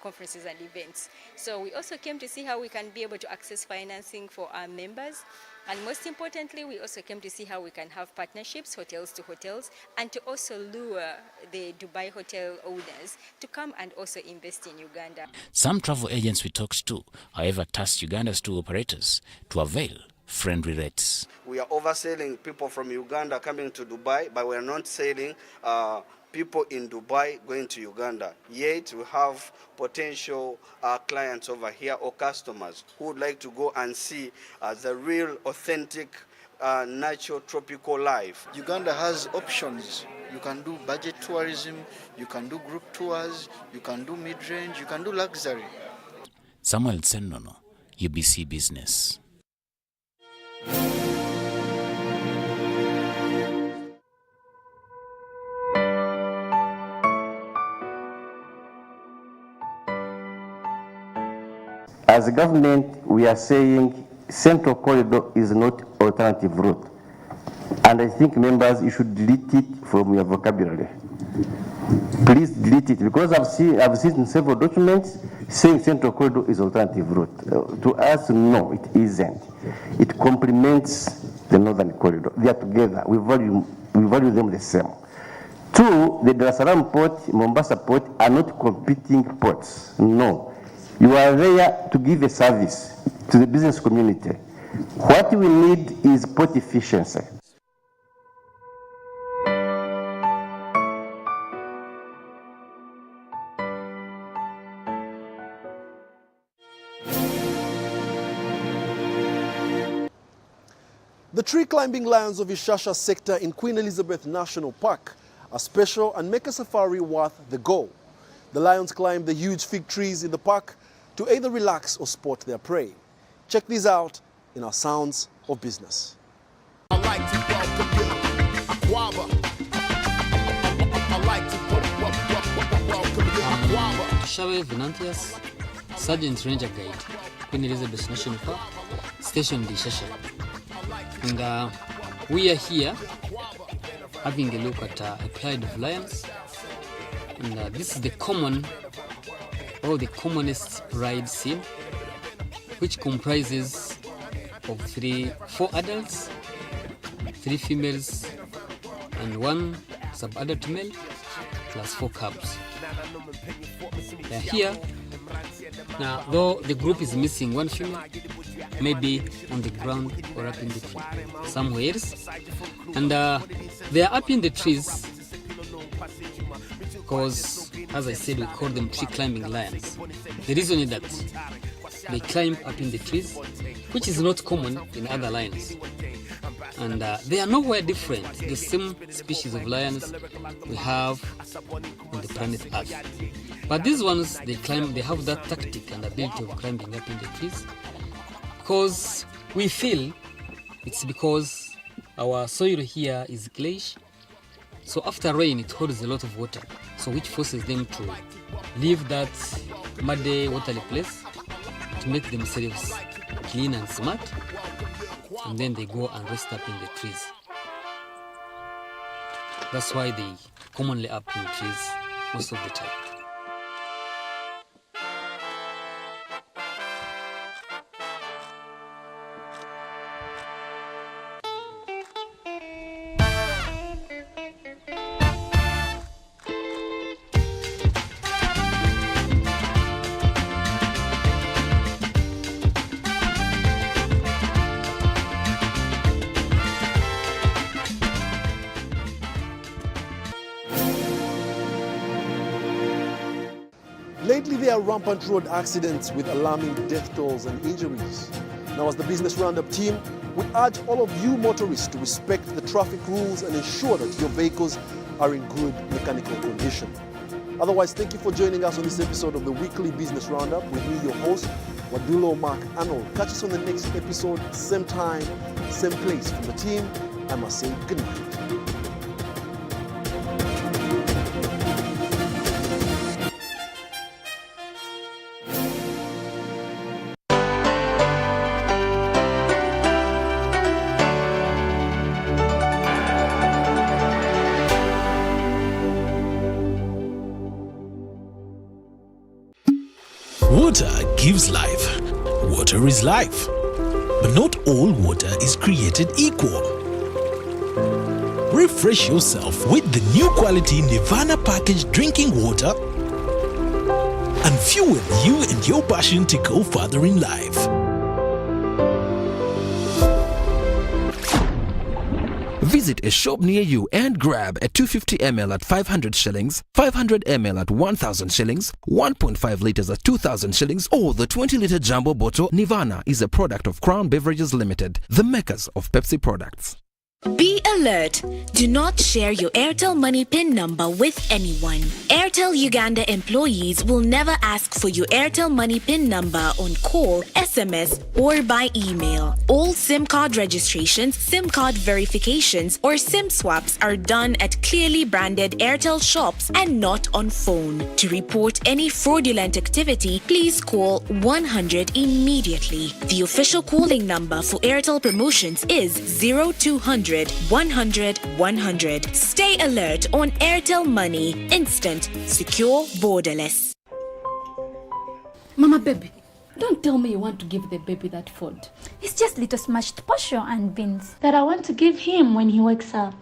conferences and events. So we also came to see how we can be able to access financing for our members. And most importantly, we also came to see how we can have partnerships, hotels to hotels, and to also lure the Dubai hotel owners to come and also invest in Uganda. Some travel agents we talked to, however, tasked Uganda's tour operators to avail friendly rates. We are overselling people from Uganda coming to Dubai, but we are not selling people in Dubai going to Uganda. Yet we have potential clients over here or customers who would like to go and see the real authentic natural tropical life. Uganda has options. You can do budget tourism, you can do group tours, you can do mid-range, you can do luxury. Samuel Senono, UBC Business. As a government, we are saying Central Corridor is not alternative route. And I think members, you should delete it from your vocabulary. Please delete it, because I've seen several documents saying Central Corridor is alternative route. To us, no, it isn't. It complements the Northern Corridor. They are together. We value them the same. Two, the Dar es Salaam port, Mombasa port are not competing ports. No. You are there to give a service to the business community. What we need is port efficiency. The tree climbing lions of Ishasha sector in Queen Elizabeth National Park are special and make a safari worth the go. The lions climb the huge fig trees in the park to either relax or spot their prey. Check these out in our Sounds of Business. Shawe Venantius, Sergeant Ranger Guide, Queen Elizabeth National Park, stationed in Ishasha. And we are here having a look at a pride of lions. And this is the commonest pride scene, which comprises of 4 adults, 3 females, and 1 sub-adult male, plus 4 cubs. They are here. Now, though the group is missing 1 female, maybe on the ground or up in the tree, somewhere else. And they are up in the trees because, as I said, we call them tree climbing lions. The reason is that they climb up in the trees, which is not common in other lions. And they are nowhere different, the same species of lions we have on the planet Earth. But these ones, they have that tactic and ability of climbing up in the trees, because we feel it's because our soil here is clayish. So after rain, it holds a lot of water, so which forces them to leave that muddy, watery place to make themselves clean and smart, and then they go and rest up in the trees. That's why they commonly up in trees most of the time. Lately, there are rampant road accidents with alarming death tolls and injuries. Now, as the Business Roundup team, we urge all of you motorists to respect the traffic rules and ensure that your vehicles are in good mechanical condition. Otherwise, thank you for joining us on this episode of the weekly Business Roundup with me, your host, Wadulo Mark Arnold. Catch us on the next episode, same time, same place. From the team, I must say good night. Water gives life. Water is life. But not all water is created equal. Refresh yourself with the new quality Nirvana packaged drinking water and fuel you and your passion to go further in life. Visit a shop near you and grab a 250 ml at 500 shillings, 500 ml at 1,000 shillings, 1.5 liters at 2,000 shillings, or the 20-liter jumbo bottle. Nirvana is a product of Crown Beverages Limited, the makers of Pepsi products. Be alert! Do not share your Airtel Money PIN number with anyone. Airtel Uganda employees will never ask for your Airtel Money PIN number on call, SMS, or by email. All SIM card registrations, SIM card verifications, or SIM swaps are done at clearly branded Airtel shops and not on phone. To report any fraudulent activity, please call 100 immediately. The official calling number for Airtel promotions is 0200 100 100. Stay alert on Airtel Money. Instant, secure, borderless. Mama baby, don't tell me you want to give the baby that food. It's just little smashed posho and beans that I want to give him when he wakes up.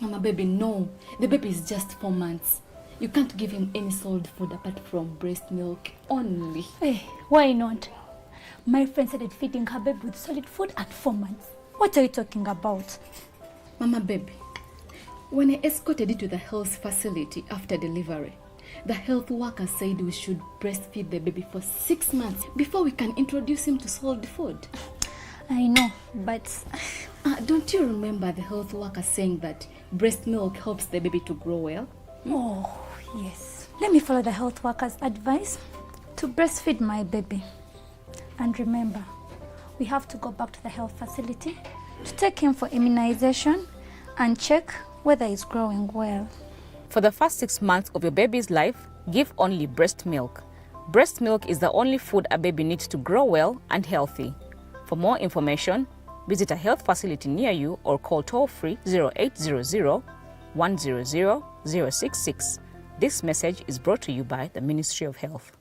Mama baby, no. The baby is just 4 months. You can't give him any solid food apart from breast milk only. Hey, why not? My friend started feeding her baby with solid food at 4 months. What are you talking about? Mama baby, when I escorted you to the health facility after delivery, the health worker said we should breastfeed the baby for 6 months before we can introduce him to solid food. I know, but... don't you remember the health worker saying that breast milk helps the baby to grow well? Oh, yes. Let me follow the health worker's advice to breastfeed my baby. And remember, we have to go back to the health facility to take him for immunization and check whether he's growing well. For the first 6 months of your baby's life, give only breast milk. Breast milk is the only food a baby needs to grow well and healthy. For more information, visit a health facility near you or call toll-free 0800 100 066. This message is brought to you by the Ministry of Health.